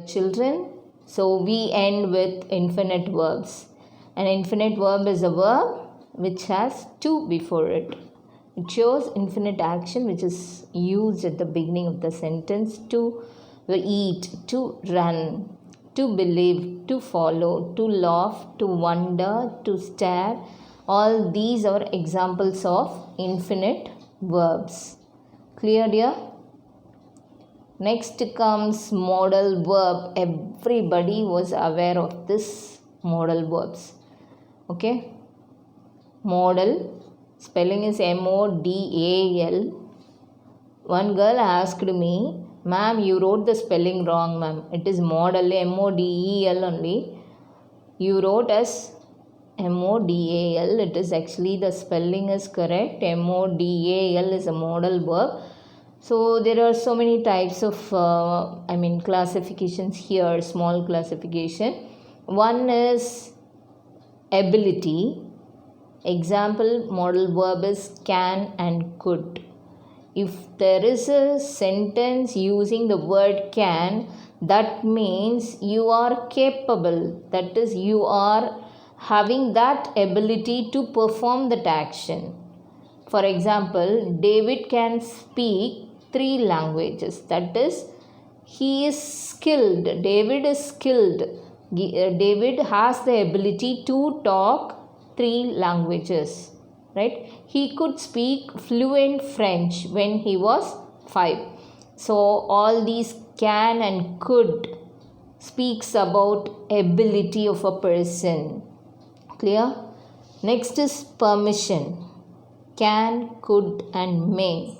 Children, so we end with infinite verbs. An infinite verb is a verb which has to before it. It shows infinite action which is used at the beginning of the sentence: to eat, to run, to believe, to follow, to laugh, to wonder, to stare. All these are examples of infinite verbs. Clear, dear? Next comes modal verb. Everybody was aware of this modal verbs. Okay. Modal, spelling is M-O-D-A-L. One girl asked me, "Ma'am, you wrote the spelling wrong, ma'am. It is model, M-O-D-E-L only. You wrote as M-O-D-A-L. It is actually the spelling is correct. M-O-D-A-L is a modal verb." So there are so many types of classifications here, small classification. One is ability. Example modal verb is can and could. If there is a sentence using the word can, that means you are capable. That is, you are having that ability to perform that action. For example, David can speak 3 languages. That is, he is skilled. David is skilled. David has the ability to talk 3 languages. Right? He could speak fluent French when he was 5. So all these can and could speaks about ability of a person. Clear? Next is permission. Can, could and may.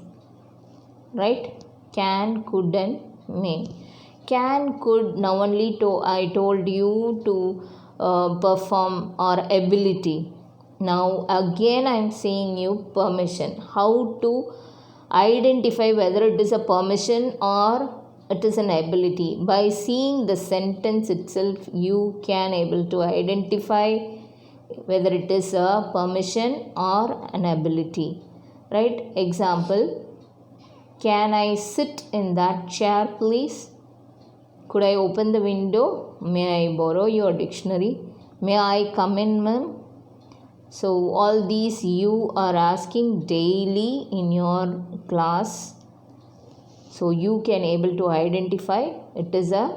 Right? Can, could and may. Can, could, now only I told you to perform or ability. Now again I am saying you permission. How to identify whether it is a permission or it is an ability? By seeing the sentence itself, you can able to identify whether it is a permission or an ability. Right? Example, can I sit in that chair, please? Could I open the window? May I borrow your dictionary? May I come in, ma'am? So all these you are asking daily in your class. So you can able to identify it is a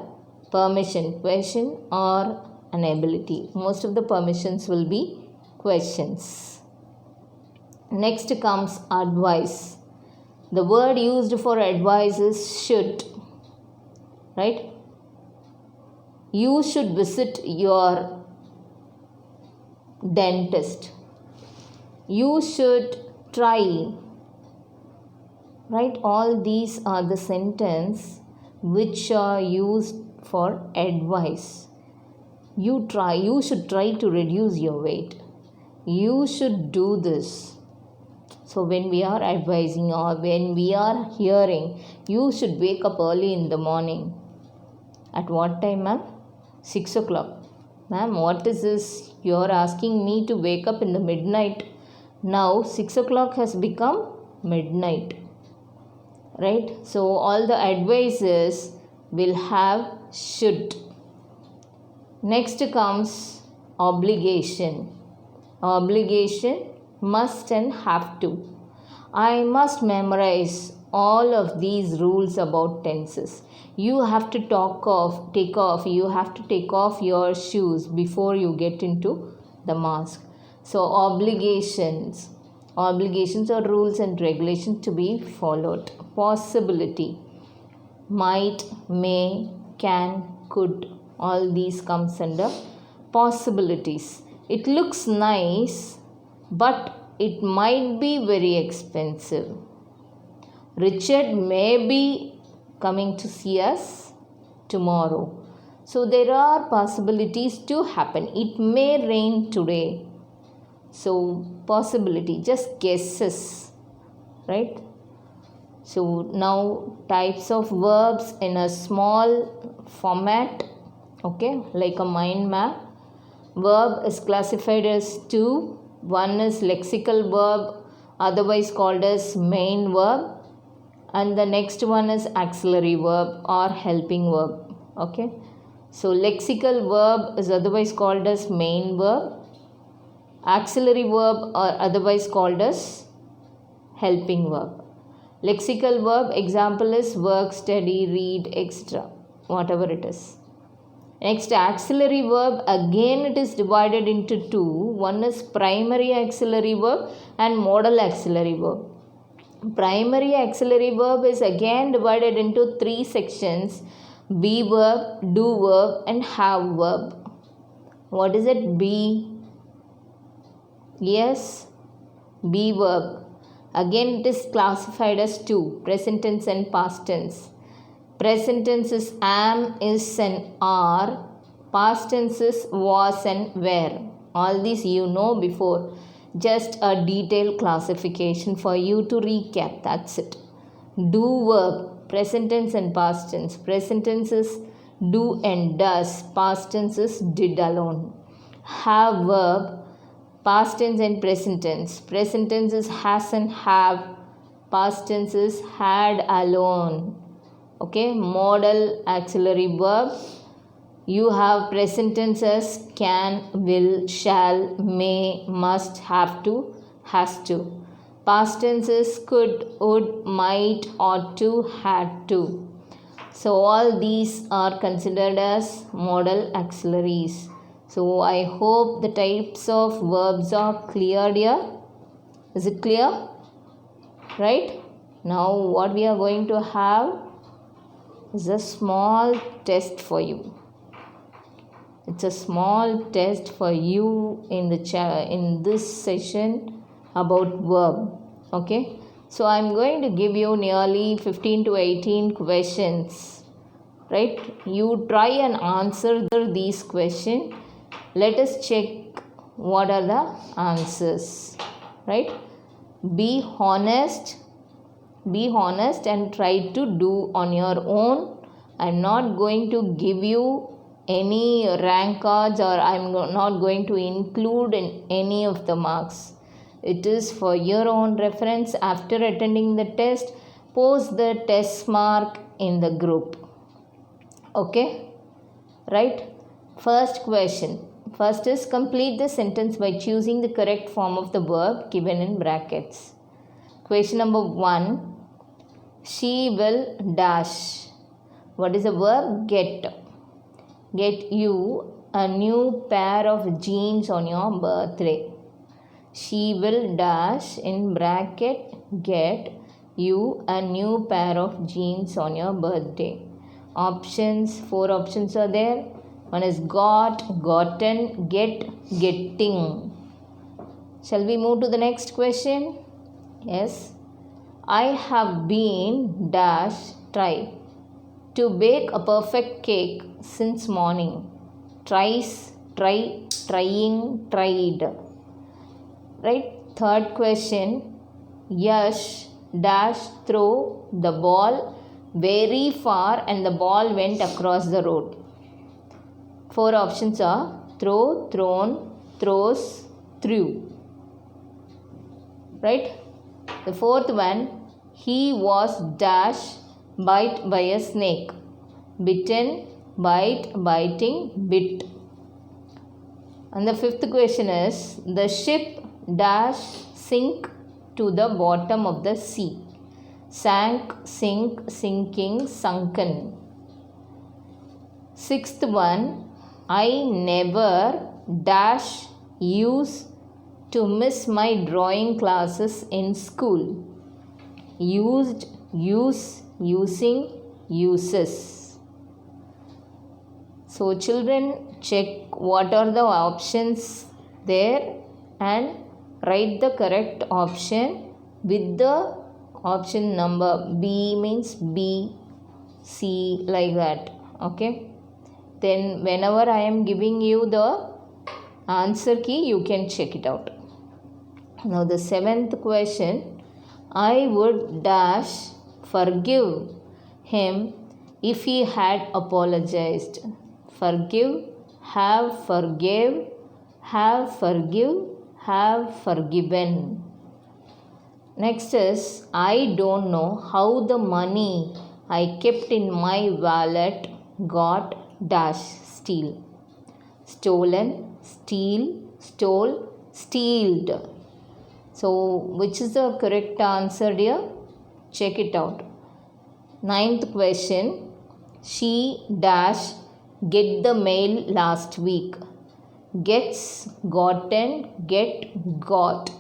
permission, question or an ability. Most of the permissions will be questions. Next comes advice. The word used for advice is should. Right? You should visit your dentist. You should try. Right? All these are the sentences which are used for advice. You should try to reduce your weight. You should do this. So when we are advising or when we are hearing, you should wake up early in the morning. At what time, ma'am? 6 o'clock. Ma'am, what is this? You are asking me to wake up in the midnight. Now 6 o'clock has become midnight. Right? So all the advices will have should. Next comes obligation. Obligation, must and have to. I must memorize all of these rules about tenses. You have to take off your shoes before you get into the mosque. So obligations are rules and regulations to be followed. Possibility, might, may, can, could, all these comes under possibilities. It looks nice, but it might be very expensive. Richard may be coming to see us tomorrow. So there are possibilities to happen. It may rain today. So possibility, just guesses. Right? So now types of verbs in a small format. Okay, like a mind map. Verb is classified as 2. One is lexical verb, otherwise called as main verb, and the next one is auxiliary verb or helping verb. Okay, so lexical verb is otherwise called as main verb. Auxiliary verb are otherwise called as helping verb. Lexical verb example is work, study, read, etc. Whatever it is. Next, auxiliary verb, again it is divided into two. One is primary auxiliary verb and modal auxiliary verb. Primary auxiliary verb is again divided into three sections: be verb, do verb and have verb. What is it? Be. Yes, be verb. Again it is classified as two: present tense and past tense. Present tense is am, is and are. Past tense is was and were. All these you know before. Just a detailed classification for you to recap. That's it. Do verb, present tense and past tense. Present tense is do and does. Past tense is did alone. Have verb, past tense and present tense. Present tense is has and have. Past tense is had alone. Okay, modal auxiliary verb. You have present tense as can, will, shall, may, must, have to, has to. Past tense is could, would, might, ought to, had to. So all these are considered as modal auxiliaries. So I hope the types of verbs are clear here. Is it clear? Right? Now what we are going to have is a small test for you. It's a small test for you in this session about verb. Okay, so I'm going to give you nearly 15 to 18 questions. Right, you try and answer these questions. Let us check what are the answers. Right, be honest and try to do on your own. I'm not going to give you any rank cards, or I'm not going to include in any of the marks. It is for your own reference. After attending the test, post the test mark in the group. Okay, right? First question. First is complete the sentence by choosing the correct form of the verb given in brackets. Question number 1. She will dash. What is the verb? Get. Get you a new pair of jeans on your birthday. She will dash in bracket get you a new pair of jeans on your birthday. Options, 4 options are there. One is got, gotten, get, getting. Shall we move to the next question? Yes. I have been dash try to bake a perfect cake since morning. Tries, try, trying, tried. Right? Third question. Yash dash throw the ball very far and the ball went across the road. 4 options are throw, thrown, throws, threw. Right? The fourth one. He was dash bite by a snake. Bitten, bite, biting, bit. And the fifth question is the ship dash sink to the bottom of the sea. Sank, sink, sinking, sunken. Sixth one, I never dash use to miss my drawing classes in school. Used, use, using, uses. So children, check what are the options there and write the correct option with the option number. B means B, C, like that. Okay. Then whenever I am giving you the answer key, you can check it out. Now the 7th question. I would dash forgive him if he had apologized. Forgive, have forgave, have forgive, have forgiven. Next is I don't know how the money I kept in my wallet got dash steal. Stolen, steal, stole, stealed. So which is the correct answer, dear? Check it out. Ninth question. She dash get the mail last week. Gets, gotten, get, got.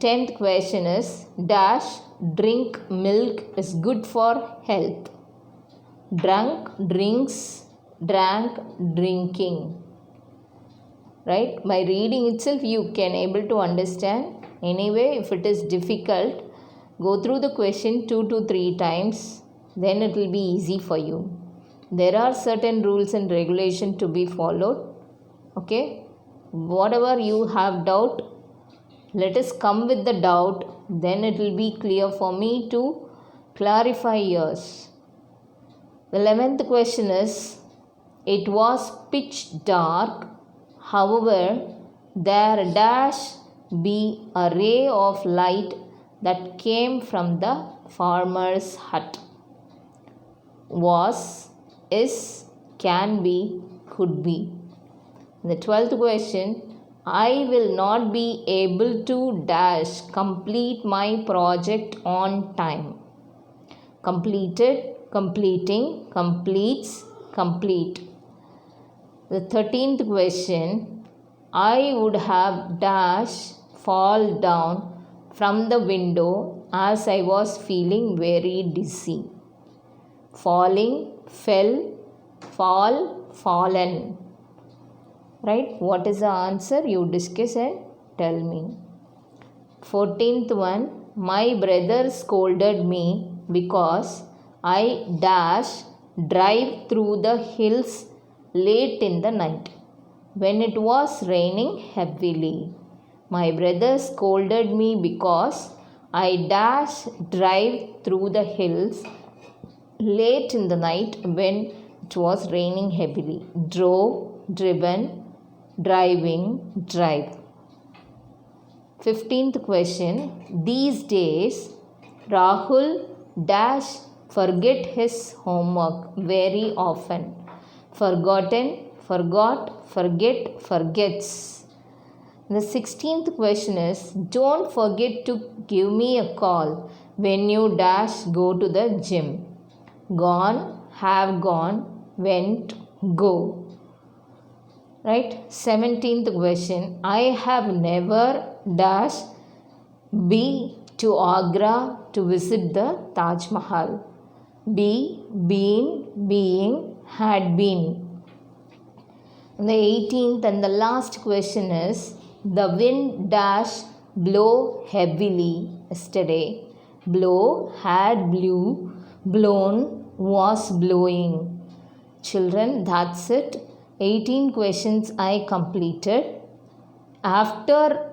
10th question is dash drink milk is good for health. Drunk, drinks, drank, drinking. Right? By reading itself you can able to understand. Anyway, if it is difficult, go through the question 2 to 3 times, then it will be easy for you. There are certain rules and regulations to be followed. Okay, whatever you have doubt, let us come with the doubt, then it will be clear for me to clarify yours. The 11th question is it was pitch dark, however there dash be a ray of light that came from the farmer's hut. Was, is, can be, could be. The 12th question, I will not be able to dash complete my project on time. Completed, completing, completes, complete. The 13th question, I would have dash fall down from the window as I was feeling very dizzy. Falling, fell, fall, fallen. Right? What is the answer? You discuss and tell me. 14th one, my brother scolded me because I dash drive through the hills late in the night when it was raining heavily. My brother scolded me because I dash drive through the hills late in the night when it was raining heavily. Drove, driven, driving, drive. 15th question, these days Rahul dash forget his homework very often. Forgotten, forgot, forget, forgets. The 16th question is don't forget to give me a call when you dash go to the gym. Gone, have gone, went, go. Right? 17th question, I have never dash be to Agra to visit the Taj Mahal. Be, been, being, had been. And the 18th and the last question is the wind dash blow heavily yesterday. Blow, had blew, blown, was blowing. Children, that's it. 18 questions I completed. After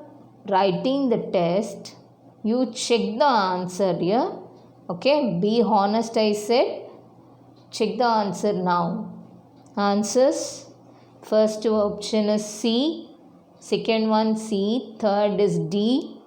writing the test, you check the answer here. Okay, be honest, I said. Check the answer now. Answers, first option is C, second one C, third is D,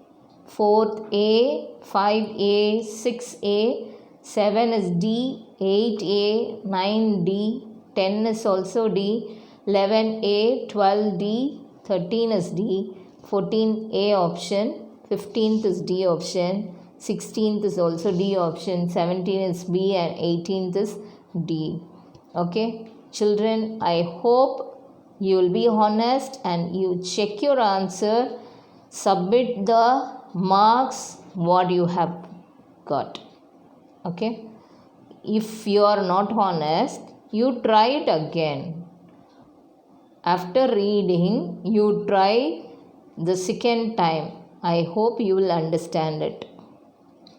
fourth A, 5A, 6A, 7 is D, 8A, 9D, 10 is also D, 11A, 12D, 13 is D, 14A option, 15th is D option, 16th is also D option, 17 is B and 18th is D. Okay, children, I hope you will be honest and you check your answer, submit the marks what you have got. Okay, if you are not honest, you try it again. After reading, you try the second time. I hope you will understand it.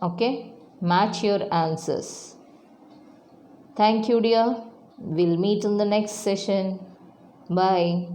Okay, match your answers. Thank you, dear. We'll meet in the next session. Bye.